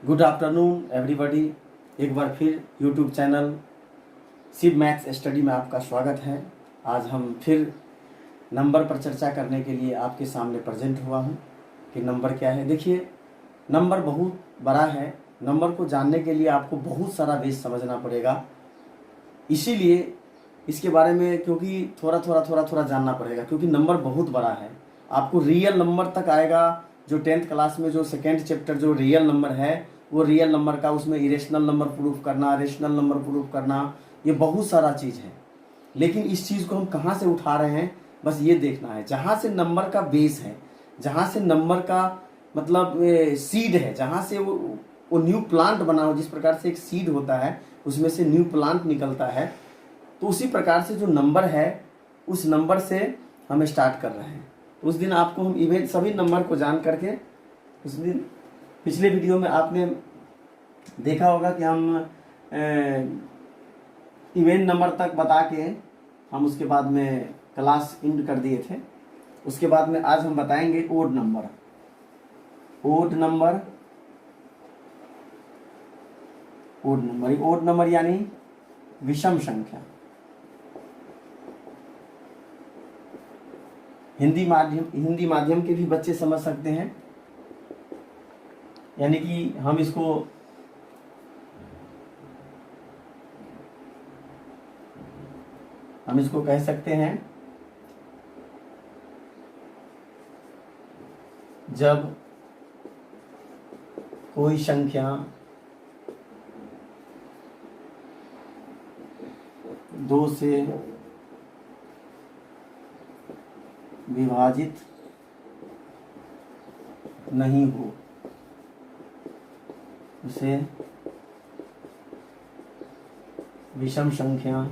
Good afternoon everybody. एक बार फिर YouTube channel Shiv maths study में आपका स्वागत है। आज हम फिर नंबर पर चर्चा करने के लिए आपके सामने प्रेजेंट हुआ हूँ कि नंबर क्या है। देखिए, नंबर बहुत बड़ा है। नंबर को जानने के लिए आपको बहुत सारा बेस समझना पड़ेगा, इसीलिए इसके बारे में क्योंकि थोड़ा जानना पड़ेगा, क्योंकि नंबर बहुत बड़ा है। आपको रियल नंबर तक आएगा। जो 10th क्लास में जो सेकेंड चैप्टर जो रियल नंबर है, वो रियल नंबर का उसमें इरेशनल नंबर प्रूफ करना, रेशनल नंबर प्रूफ करना, ये बहुत सारा चीज़ है। लेकिन इस चीज़ को हम कहाँ से उठा रहे हैं, बस ये देखना है। जहाँ से नंबर का बेस है, जहाँ से नंबर का मतलब सीड है, जहाँ से वो न्यू प्लांट बना हो, जिस प्रकार से एक सीड होता है उसमें से न्यू प्लांट निकलता है, तो उसी प्रकार से जो नंबर है उस नंबर से हम स्टार्ट कर रहे हैं। उस दिन आपको हम इवेंट सभी नंबर को जान करके, उस दिन पिछले वीडियो में आपने देखा होगा कि हम इवेंट नंबर तक बता के हम उसके बाद में क्लास एंड कर दिए थे। उसके बाद में आज हम बताएंगे odd number. Odd number, odd number, odd number यानी विषम संख्या। हिंदी माध्यम के भी बच्चे समझ सकते हैं, यानी कि हम इसको कह सकते हैं जब कोई संख्या दो से विभाजित नहीं हो, उसे विषम संख्या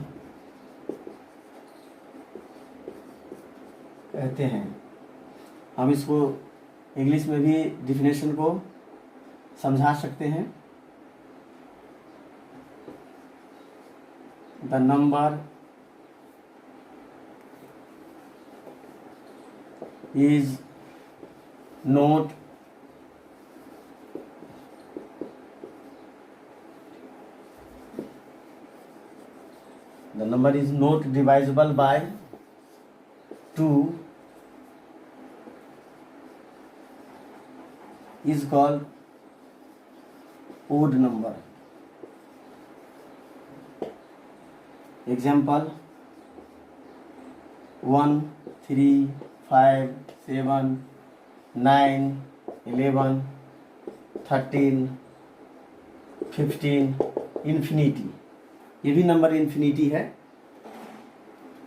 कहते हैं। हम इसको इंग्लिश में भी डिफिनेशन को समझा सकते हैं। The number is not divisible by 2 is called odd number. Example 1, 3, 5, 7, 9, 11, 13, 15, infinity. ये भी नंबर इन्फिनिटी है।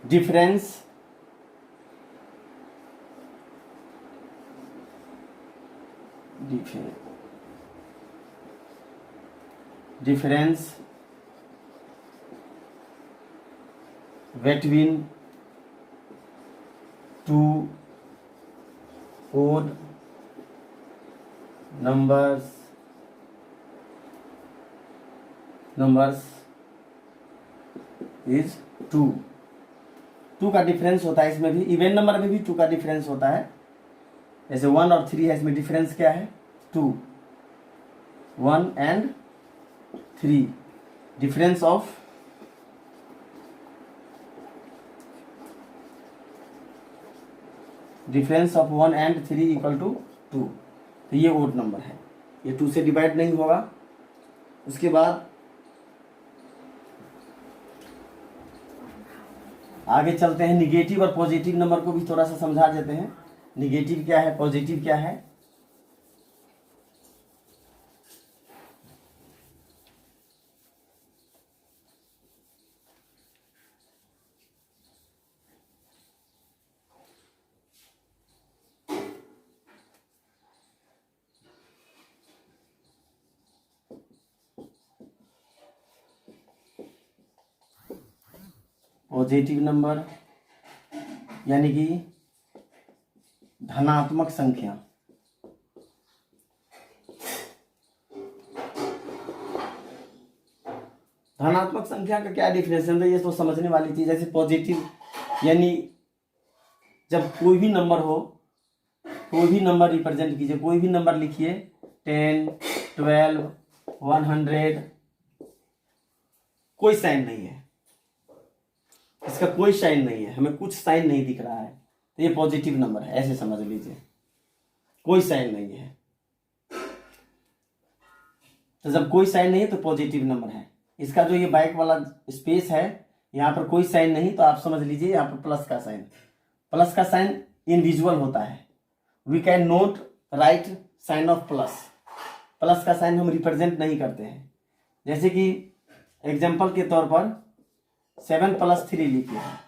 Difference between two odd numbers is 2। 2 का डिफरेंस होता है इसमें भी। इवेन नंबर में भी 2 का डिफरेंस होता है। जैसे 1 और 3 है, इसमें डिफरेंस क्या है? 2। 1 and 3 difference of difference of 1 and 3 equal to 2। तो ये ओड नंबर है, ये 2 से डिवाइड नहीं होगा। उसके बाद आगे चलते हैं। निगेटिव और पॉजिटिव नंबर को भी थोड़ा सा समझा देते हैं। निगेटिव क्या है, पॉजिटिव क्या है। पॉजिटिव नंबर यानी कि धनात्मक संख्या। धनात्मक संख्या का क्या डिफरेंस है, ये तो समझने वाली चीज है। जैसे पॉजिटिव यानी जब कोई भी नंबर हो, कोई भी नंबर रिप्रेजेंट कीजिए, कोई भी नंबर लिखिए, 10, 12, 100, कोई साइन नहीं है, इसका कोई साइन नहीं है, हमें कुछ साइन नहीं दिख रहा है, तो ये पॉजिटिव नंबर है, ऐसे समझ लीजिए, कोई साइन नहीं है। तो जब कोई साइन नहीं है तो पॉजिटिव नंबर है। इसका जो ये बैक वाला स्पेस है, यहाँ पर कोई साइन नहीं, तो आप समझ लीजिए यहाँ पर प्लस का साइन। प्लस का साइन इनविजुअल होता है, we can not write sign of plus. Plus का साइन हम रिप्रेजेंट नहीं करते हैं। जैसे कि एग्जाम्पल के तौर पर 7 + 3 लिखे हैं,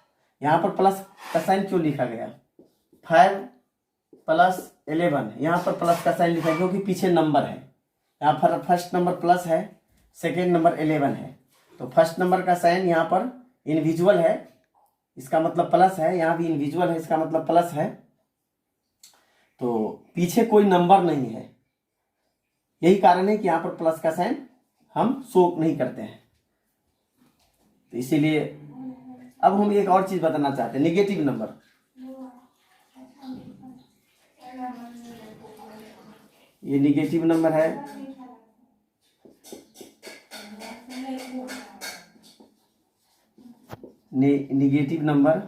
यहाँ पर प्लस का साइन क्यों लिखा गया? 5 + 11, यहाँ पर प्लस का साइन लिखा है क्योंकि पीछे नंबर है। यहाँ पर फर्स्ट नंबर प्लस है, सेकेंड नंबर 11 है, तो फर्स्ट नंबर का साइन यहाँ पर इनविजुअल है, इसका मतलब प्लस है, यहाँ भी इनविजुअल है, इसका मतलब प्लस है, तो पीछे कोई नंबर नहीं है। यही कारण है कि यहाँ पर प्लस का साइन हम शो नहीं करते हैं। तो इसीलिए अब हम एक और चीज बताना चाहते हैं, निगेटिव नंबर। ये निगेटिव नंबर है, निगेटिव नंबर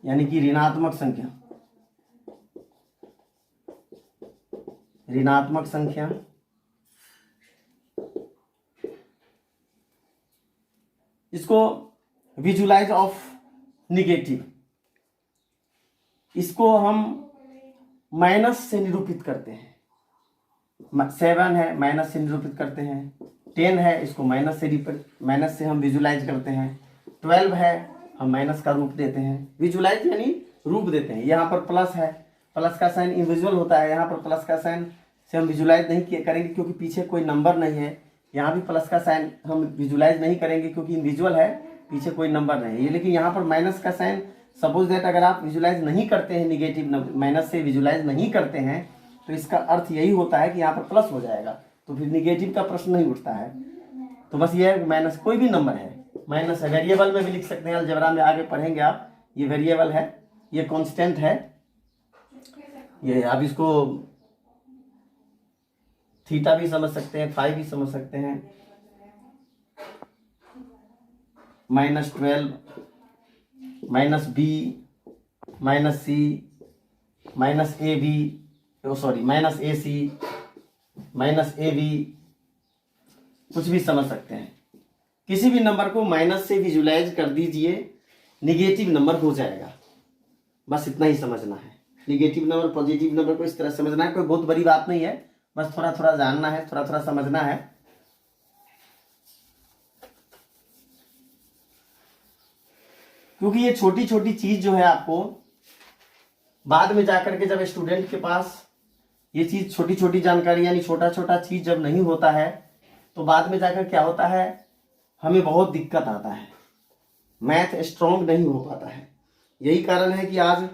यानी कि ऋणात्मक संख्या। ऋणात्मक संख्या इसको विजुलाइज ऑफ निगेटिव, इसको हम माइनस से निरूपित करते हैं। 7 है, माइनस से निरूपित करते हैं। 10 है, इसको माइनस से हम विजुलाइज करते हैं। 12 है, हम माइनस का रूप देते हैं। विजुलाइज यानी रूप देते हैं। यहाँ पर प्लस है, प्लस का साइन इनविजुअल होता है, यहाँ पर प्लस का साइन से हम विजुलाइज नहीं करेंगे क्योंकि पीछे कोई नंबर नहीं है। यहाँ भी प्लस का साइन हम विजुलाइज नहीं करेंगे क्योंकि इनविजुअल है, पीछे कोई नंबर नहीं है। लेकिन यहाँ पर माइनस का साइन, सपोज दैट अगर आप विजुलाइज नहीं करते हैं, निगेटिव नंबर माइनस से विजुलाइज नहीं करते हैं, तो इसका अर्थ यही होता है कि यहाँ पर प्लस हो जाएगा, तो फिर निगेटिव का प्रश्न नहीं उठता है। तो बस ये माइनस कोई भी नंबर है, माइनस है। वेरिएबल में भी लिख सकते हैं, अलजेब्रा में आगे पढ़ेंगे आप। ये वेरिएबल है, ये कांस्टेंट है, ये आप इसको थीटा भी समझ सकते हैं, फाई भी समझ सकते हैं। -12, -b, -c, -ab, sorry -ac, -ab, कुछ भी समझ सकते हैं। किसी भी नंबर को माइनस से विजुलाइज कर दीजिए, निगेटिव नंबर हो जाएगा। बस इतना ही समझना है। निगेटिव नंबर पॉजिटिव नंबर को इस तरह समझना है, कोई बहुत बड़ी बात नहीं है, बस थोड़ा थोड़ा जानना है, थोड़ा थोड़ा समझना है। क्योंकि ये छोटी छोटी चीज जो है आपको बाद में जाकर के, जब स्टूडेंट के पास ये चीज छोटी छोटी जानकारी यानी छोटा छोटा चीज जब नहीं होता है, तो बाद में जाकर क्या होता है, हमें बहुत दिक्कत आता है, मैथ स्ट्रॉन्ग नहीं हो पाता है। यही कारण है कि आज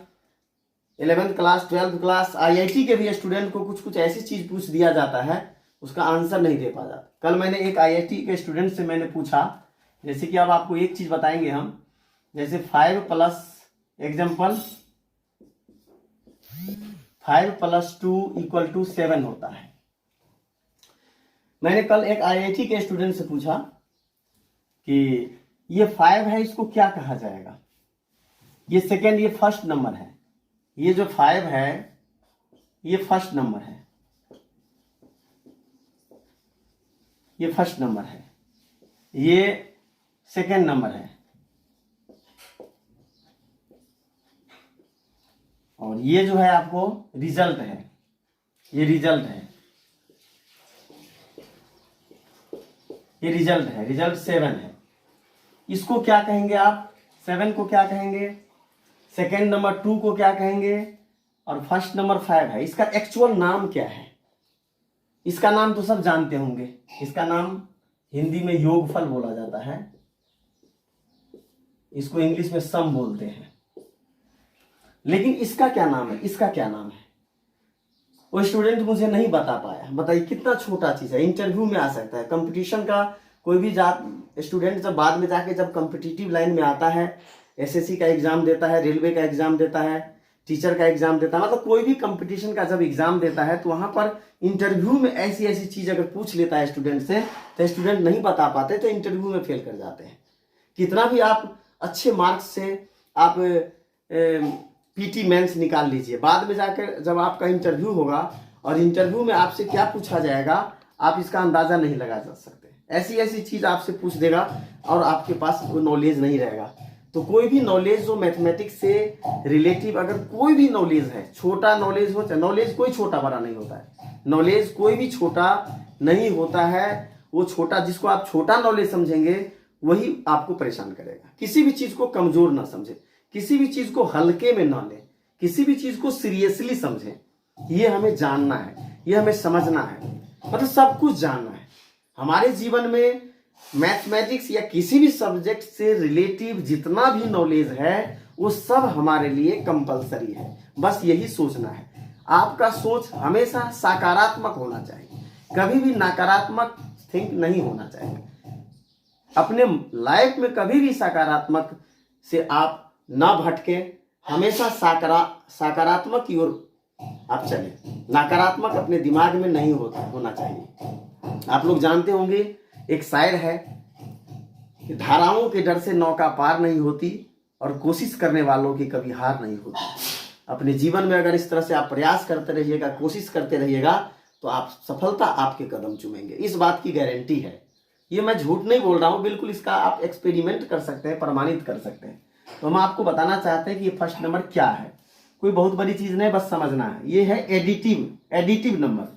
11th class 12th class IIT के भी स्टूडेंट को कुछ कुछ ऐसी चीज पूछ दिया जाता है, उसका आंसर नहीं दे पाता। कल मैंने एक IIT के स्टूडेंट से मैंने पूछा, जैसे कि अब आपको एक चीज बताएंगे हम, जैसे 5 + एग्जाम्पल 5 + 2 = 7 होता है। मैंने कल एक IIT के स्टूडेंट से पूछा कि ये 5 है, इसको क्या कहा जाएगा? ये सेकेंड, ये फर्स्ट नंबर है, ये जो 5 है ये फर्स्ट नंबर है, ये फर्स्ट नंबर है, ये सेकेंड नंबर है, और ये जो है आपको रिजल्ट है, ये रिजल्ट है, ये रिजल्ट है, रिजल्ट 7 है। इसको क्या कहेंगे आप? 7 को क्या कहेंगे? सेकेंड नंबर 2 को क्या कहेंगे? और फर्स्ट नंबर 5 है, इसका एक्चुअल नाम क्या है? इसका नाम तो सब जानते होंगे, इसका नाम हिंदी में योगफल बोला जाता है, इसको इंग्लिश में सम बोलते हैं। लेकिन इसका क्या नाम है? इसका क्या नाम है? वो स्टूडेंट मुझे नहीं बता पाया। बताइए कितना छोटा चीज है, इंटरव्यू में आ सकता है। कंपटीशन का कोई भी स्टूडेंट जब बाद में जाके जब कॉम्पिटिटिव लाइन में आता है, SSC का एग्जाम देता है, रेलवे का एग्जाम देता है, टीचर का एग्जाम देता है, मतलब कोई भी कंपटीशन का जब एग्जाम देता है तो वहां पर इंटरव्यू में ऐसी ऐसी चीज अगर पूछ लेता है स्टूडेंट से तो स्टूडेंट नहीं बता पाते तो इंटरव्यू में फेल कर जाते हैं। कितना भी आप अच्छे मार्क्स से आप पीटी मेंस निकाल लीजिए, बाद में जाकर जब आपका इंटरव्यू होगा और इंटरव्यू में आपसे क्या पूछा जाएगा आप इसका अंदाजा नहीं लगा जा सकते। ऐसी ऐसी चीज आपसे पूछ देगा और आपके पास कोई नॉलेज नहीं रहेगा। तो कोई भी नॉलेज जो मैथमेटिक्स से रिलेटिव अगर कोई भी नॉलेज है, छोटा नॉलेज हो, नॉलेज कोई छोटा बड़ा नहीं होता है, नॉलेज कोई भी छोटा नहीं होता है। वो छोटा जिसको आप छोटा नॉलेज समझेंगे वही आपको परेशान करेगा। किसी भी चीज को कमजोर ना समझे, किसी भी चीज को हल्के में ना ले, किसी भी चीज को सीरियसली समझे। ये हमें जानना है, ये हमें समझना है, मतलब सब कुछ जानना है। हमारे जीवन में मैथमेटिक्स या किसी भी सब्जेक्ट से रिलेटिव जितना भी नॉलेज है वो सब हमारे लिए कंपलसरी है। बस यही सोचना है। आपका सोच हमेशा सकारात्मक होना चाहिए, कभी भी नकारात्मक थिंक नहीं होना चाहिए। अपने लाइफ में कभी भी सकारात्मक से आप ना भटके, हमेशा सकारात्मक की ओर आप चले, नकारात्मक अपने दिमाग में नहीं होना चाहिए। आप लोग जानते होंगे एक शायर है कि धाराओं के डर से नौका पार नहीं होती और कोशिश करने वालों की कभी हार नहीं होती। अपने जीवन में अगर इस तरह से आप प्रयास करते रहिएगा, कोशिश करते रहिएगा तो आप सफलता आपके कदम चूमेंगे, इस बात की गारंटी है। ये मैं झूठ नहीं बोल रहा हूं, बिल्कुल इसका आप एक्सपेरिमेंट कर सकते हैं, प्रमाणित कर सकते हैं। तो हम आपको बताना चाहते हैं कि ये फर्स्ट नंबर क्या है। कोई बहुत बड़ी चीज नहीं, बस समझना है। ये है एडिटिव नंबर,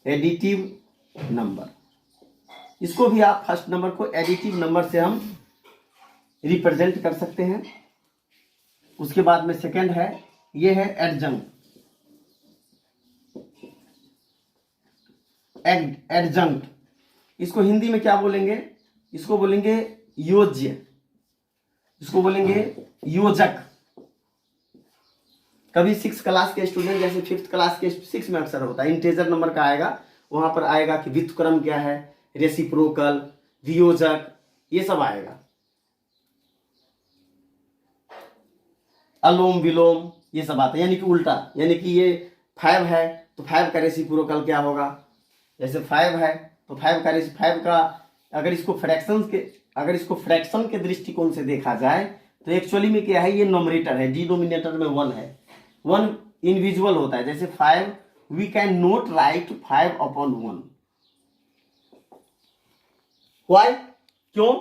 एडिटिव नंबर। इसको भी आप फर्स्ट नंबर को एडिटिव नंबर से हम रिप्रेजेंट कर सकते हैं। उसके बाद में सेकंड है, ये है एडजंक्ट। एडजंक्ट इसको हिंदी में क्या बोलेंगे? इसको बोलेंगे योज्य, इसको बोलेंगे योजक। कभी 6 क्लास के स्टूडेंट, जैसे 5th क्लास के 6 में अक्सर होता है, इंटीजर नंबर का आएगा, वहां पर आएगा कि व्युत्क्रम क्या है, रेसिप्रोकल, वियोजक, ये सब आएगा, अलोम विलोम, ये सब आता है। यानी कि उल्टा, यानी कि ये 5 है तो 5 का रेसिप्रोकल क्या होगा, जैसे 5 है तो 5 का अगर इसको फ्रैक्शन के दृष्टिकोण से देखा जाए तो एक्चुअली में क्या है, ये नोमिनेटर है, डिनोमिनेटर में 1 है, 1 इनविजुअल होता है। जैसे 5 we can not write 5/1। Why? क्यों?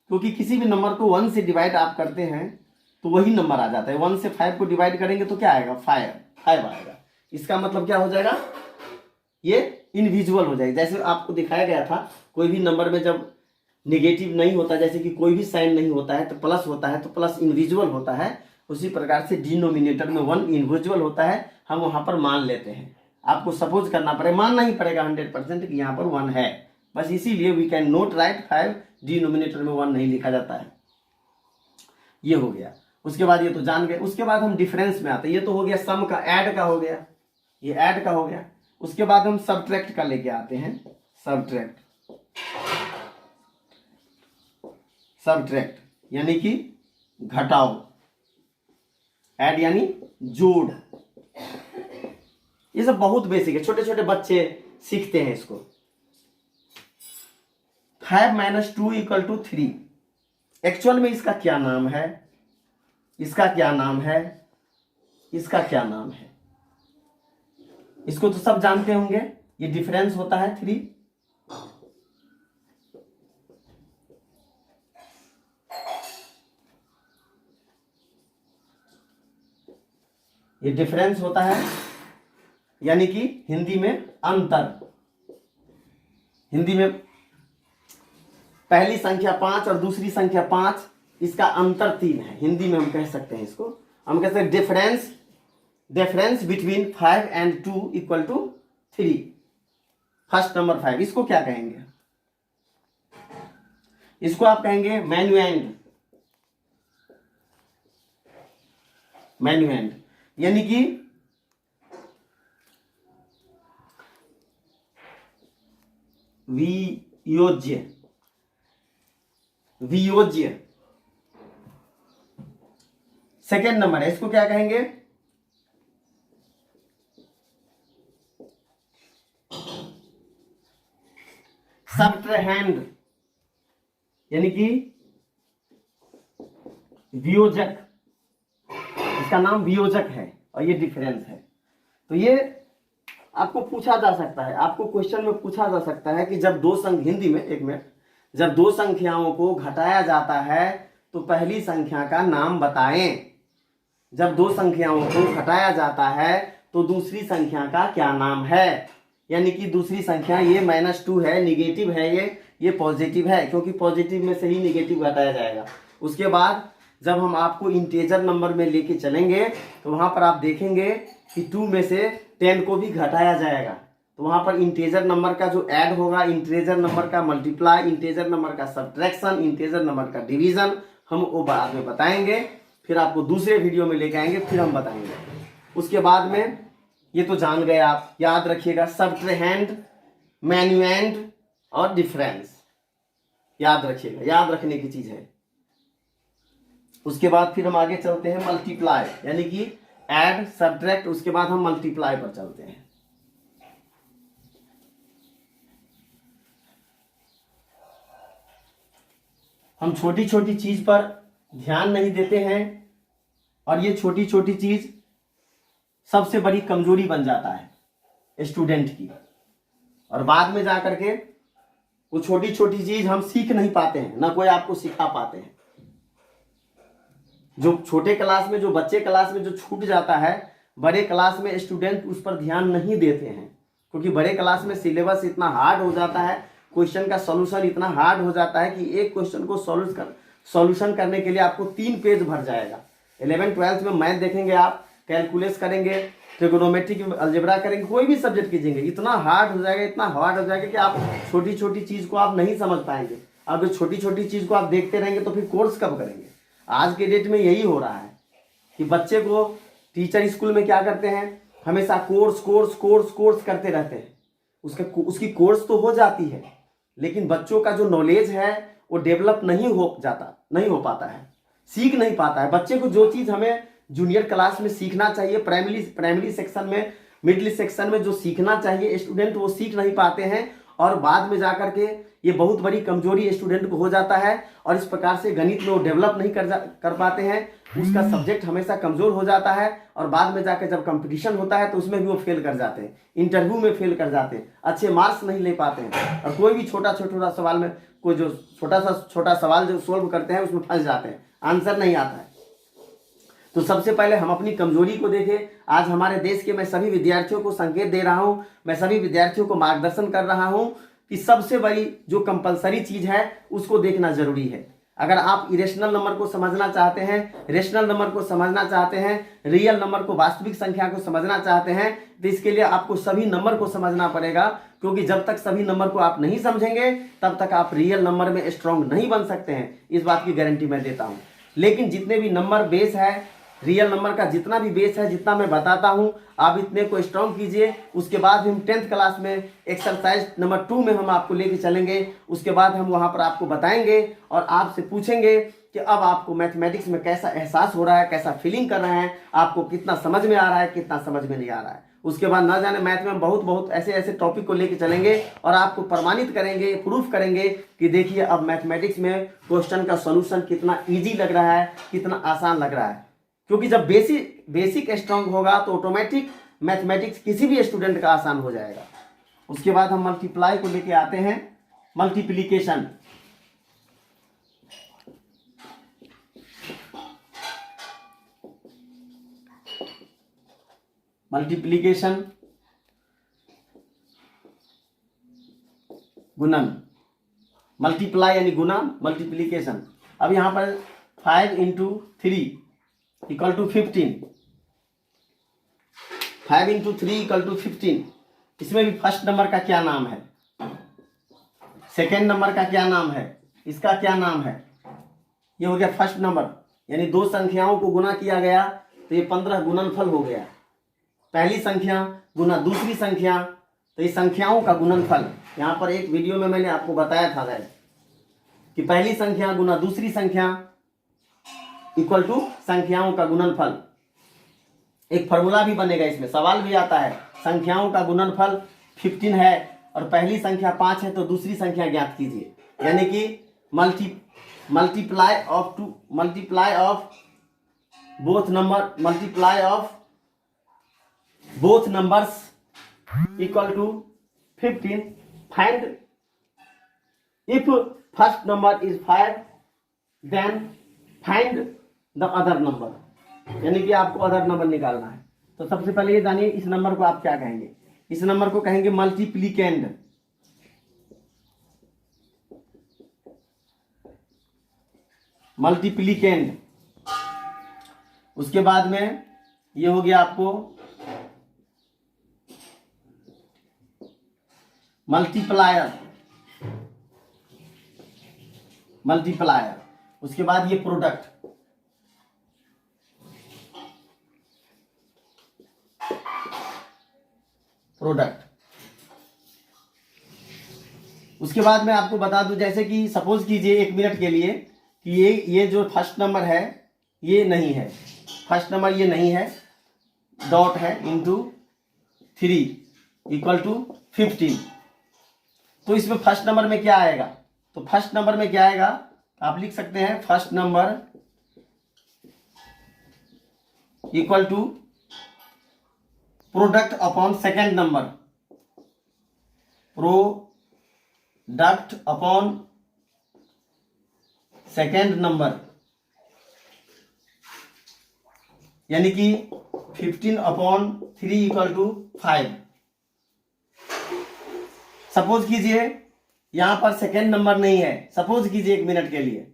क्योंकि किसी भी नंबर को 1 से डिवाइड आप करते हैं तो वही नंबर आ जाता है। 1 से 5 को डिवाइड करेंगे तो क्या आएगा, 5 आएगा। इसका मतलब क्या हो जाएगा, ये इनविजुअल हो जाएगा। जैसे आपको दिखाया गया था, कोई भी नंबर में जब नेगेटिव नहीं होता, जैसे कि कोई भी साइन नहीं होता है तो प्लस होता है, तो प्लस इनविजुअल होता है। उसी प्रकार से डिनोमिनेटर में 1 इनविजुअल होता है, हम वहां पर मान लेते हैं। आपको सपोज करना पड़ेगा, मानना ही पड़ेगा 100% कि यहाँ पर 1 है, बस इसीलिए we can not write 5, denominator में 1 नहीं लिखा जाता है। ये हो गया। उसके बाद ये तो जान गए। उसके बाद हम डिफरेंस में आते हैं। ये तो हो गया सम का, ऐड का हो गया, ये ऐड का हो गया। उसके बाद हम सबट्रैक्ट का लेके आते हैं, सबट्रैक्ट यानी कि घटाओ, ऐड यानी जोड़। ये सब बहुत बेसिक है, छोटे छोटे बच्चे सीखते हैं इसको। 5 - 2 = 3। एक्चुअल में इसका क्या नाम है, इसका क्या नाम है, इसका क्या नाम है, इसको तो सब जानते होंगे। ये डिफरेंस होता है 3। ये डिफरेंस होता है, यानी कि हिंदी में अंतर। हिंदी में पहली संख्या 5 और दूसरी संख्या 5, इसका अंतर 3 है। हिंदी में हम कह सकते हैं इसको, हम कह सकते हैं difference between 5 and 2 = 3। First number 5, इसको क्या कहेंगे, इसको आप कहेंगे मैन्युएंड, यानी कि वियोज्य। सेकेंड नंबर है, इसको क्या कहेंगे? सबट्रेहैंड, यानी कि वियोजक। इसका नाम वियोजक है और ये डिफरेंस है। तो ये आपको पूछा जा सकता है, आपको क्वेश्चन में पूछा जा सकता है कि जब दो संख्या, हिंदी में, एक मिनट, जब दो संख्याओं को घटाया जाता है तो पहली संख्या का नाम बताएं। जब दो संख्याओं को घटाया जाता है तो दूसरी संख्या का क्या नाम है? यानी कि दूसरी संख्या, ये -2 है, निगेटिव है, ये पॉजिटिव है, क्योंकि पॉजिटिव में से ही निगेटिव घटाया जाएगा। उसके बाद जब हम आपको इंटीजर नंबर में लेके चलेंगे तो वहां पर आप देखेंगे कि 2 में से 10 को भी घटाया जाएगा। तो वहां पर इंटीजर नंबर का जो ऐड होगा, इंटीजर नंबर का मल्टीप्लाई, इंटीजर नंबर का सब्ट्रैक्शन, इंटीजर नंबर का डिवीजन, हम वो बाद में बताएंगे। फिर आपको दूसरे वीडियो में लेके आएंगे, फिर हम बताएंगे। उसके बाद में ये तो जान गए आप, याद रखिएगा, सबट्रेहैंड, मैन्युएंड और डिफरेंस, याद रखिएगा, याद रखने की चीज है। उसके बाद फिर हम आगे चलते हैं मल्टीप्लाई, यानी कि ऐड, सब्ट्रैक्ट, उसके बाद हम मल्टीप्लाई पर चलते हैं। हम छोटी छोटी चीज पर ध्यान नहीं देते हैं और ये छोटी छोटी चीज सबसे बड़ी कमजोरी बन जाता है स्टूडेंट की, और बाद में जाकर के वो छोटी छोटी चीज हम सीख नहीं पाते हैं, ना कोई आपको सिखा पाते हैं। जो छोटे क्लास में, जो बच्चे क्लास में जो छूट जाता है, बड़े क्लास में स्टूडेंट उस पर ध्यान नहीं देते हैं, क्योंकि बड़े क्लास में सिलेबस इतना हार्ड हो जाता है, क्वेश्चन का सॉल्यूशन इतना हार्ड हो जाता है कि एक क्वेश्चन को सॉल्यूशन करने के लिए आपको 3 पेज भर जाएगा। 11th 12th में मैथ देखेंगे आप, कैलकुलेस करेंगे, ट्रिगोनोमेट्री, अलजेब्रा करेंगे, कोई भी सब्जेक्ट कीजिएंगे, इतना हार्ड हो जाएगा, इतना हार्ड हो जाएगा कि आप छोटी छोटी चीज को आप नहीं समझ पाएंगे। अगर छोटी छोटी चीज को आप देखते रहेंगे तो फिर कोर्स कब करेंगे? आज के डेट में यही हो रहा है कि बच्चे को टीचर स्कूल में क्या करते हैं, हमेशा कोर्स कोर्स कोर्स कोर्स करते रहते हैं। उसकी कोर्स तो हो जाती है, लेकिन बच्चों का जो नॉलेज है वो डेवलप नहीं हो पाता है, सीख नहीं पाता है। बच्चे को जो चीज हमें जूनियर क्लास में सीखना चाहिए, प्राइमरी सेक्शन में, मिडिल सेक्शन में जो सीखना चाहिए स्टूडेंट, वो सीख नहीं पाते हैं, और बाद में जाकर के ये बहुत बड़ी कमजोरी स्टूडेंट को हो जाता है, और इस प्रकार से गणित में वो डेवलप नहीं कर पाते हैं। उसका सब्जेक्ट हमेशा कमजोर हो जाता है, और बाद में जाकर जब कंपटीशन होता है तो उसमें भी वो फेल कर जाते हैं, इंटरव्यू में फेल कर जाते हैं, अच्छे मार्क्स नहीं ले पाते हैं, और कोई भी छोटा सवाल में, कोई जो छोटा सवाल जो सोल्व करते हैं उसमें फंस जाते हैं, आंसर नहीं आता है। तो सबसे पहले हम अपनी कमजोरी को देखें। आज हमारे देश के मैं सभी विद्यार्थियों को संकेत दे रहा हूं, मैं सभी विद्यार्थियों को मार्गदर्शन कर रहा हूं कि सबसे बड़ी जो कंपलसरी चीज है उसको देखना जरूरी है। अगर आप इरेशनल नंबर को समझना चाहते हैं, रेशनल नंबर को समझना चाहते हैं, रियल नंबर को, वास्तविक संख्या को समझना चाहते हैं, तो इसके लिए आपको सभी नंबर को समझना पड़ेगा, क्योंकि जब तक सभी नंबर को आप नहीं समझेंगे तब तक आप रियल नंबर में स्ट्रांग नहीं बन सकते हैं, इस बात की गारंटी मैं देता हूं। लेकिन जितने भी नंबर बेस है, रियल नंबर का जितना भी बेस है, जितना मैं बताता हूं, आप इतने को स्ट्रॉन्ग कीजिए। उसके बाद हम 10th क्लास में एक्सरसाइज नंबर 2 में हम आपको लेके चलेंगे। उसके बाद हम वहां पर आपको बताएंगे और आपसे पूछेंगे कि अब आपको मैथमेटिक्स में कैसा एहसास हो रहा है, कैसा फीलिंग कर रहे हैं, आपको कितना समझ में आ रहा है, कितना समझ में नहीं आ रहा है। उसके बाद ना जाने मैथ में बहुत ऐसे टॉपिक को लेके चलेंगे और आपको प्रमाणित करेंगे, प्रूफ करेंगे कि देखिए अब मैथमेटिक्स में क्वेश्चन का सोल्यूशन कितना ईजी लग रहा है, कितना आसान लग रहा है। क्योंकि जब बेसिक स्ट्रांग होगा तो ऑटोमेटिक मैथमेटिक्स किसी भी स्टूडेंट का आसान हो जाएगा। उसके बाद हम मल्टीप्लाई को लेके आते हैं, मल्टीप्लिकेशन। मल्टीप्लिकेशन, गुणन, मल्टीप्लाई यानी गुना, मल्टीप्लिकेशन। अब यहां पर 5 × 3 = 15, 5 × 3 = 15। इसमें भी फर्स्ट नंबर का क्या नाम है, सेकेंड नंबर का क्या नाम है, इसका क्या नाम है? ये हो गया फर्स्ट नंबर, यानी दो संख्याओं को गुना किया गया तो ये 15 गुणनफल हो गया। पहली संख्या गुना दूसरी संख्या, तो ये संख्याओं का गुणनफल। यहां पर एक वीडियो में मैंने आपको बताया था कि पहली संख्या गुना दूसरी संख्या, इक्वल टू संख्याओं का गुणनफल। एक फॉर्मूला भी बनेगा, इसमें सवाल भी आता है, संख्याओं का गुणनफल 15 है और पहली संख्या 5 है तो दूसरी संख्या ज्ञात कीजिए। यानी कि multiply of both numbers equal to 15। Find if first number is 5 then find the other number. यानी कि आपको अदर नंबर निकालना है। तो सबसे पहले ये जानिए इस नंबर को आप क्या कहेंगे। इस नंबर को कहेंगे मल्टीप्लिकेंड। उसके बाद में ये हो गया आपको मल्टीप्लायर। उसके बाद ये प्रोडक्ट। उसके बाद मैं आपको बता दूं, जैसे कि सपोज कीजिए 1 मिनट के लिए कि ये जो फर्स्ट नंबर है ये नहीं है, फर्स्ट नंबर ये नहीं है, डॉट है, इंटू 3 इक्वल टू 15। तो इसमें फर्स्ट नंबर में क्या आएगा? तो फर्स्ट नंबर में क्या आएगा आप लिख सकते हैं, first number equal to product upon second number. Product upon second number, यानी कि 15 अपॉन 3 इक्वल टू 5। सपोज कीजिए यहां पर सेकेंड नंबर नहीं है, सपोज कीजिए 1 मिनट के लिए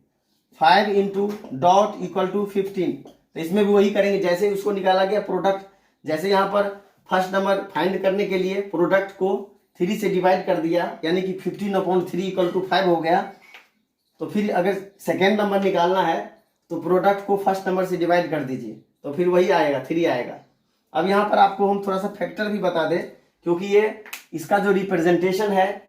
5 इंटू डॉट इक्वल टू 15। तो इसमें भी वही करेंगे जैसे उसको निकाला गया प्रोडक्ट। जैसे यहां पर फर्स्ट नंबर फाइंड करने के लिए प्रोडक्ट को 3 से डिवाइड कर दिया, यानी कि 15 अपॉन 3 इक्वल टू 5 हो गया। तो फिर अगर सेकेंड नंबर निकालना है तो प्रोडक्ट को फर्स्ट नंबर से डिवाइड कर दीजिए, तो फिर वही आएगा, 3 आएगा। अब यहाँ पर आपको हम थोड़ा सा फैक्टर भी बता दें, क्योंकि ये इसका जो रिप्रेजेंटेशन है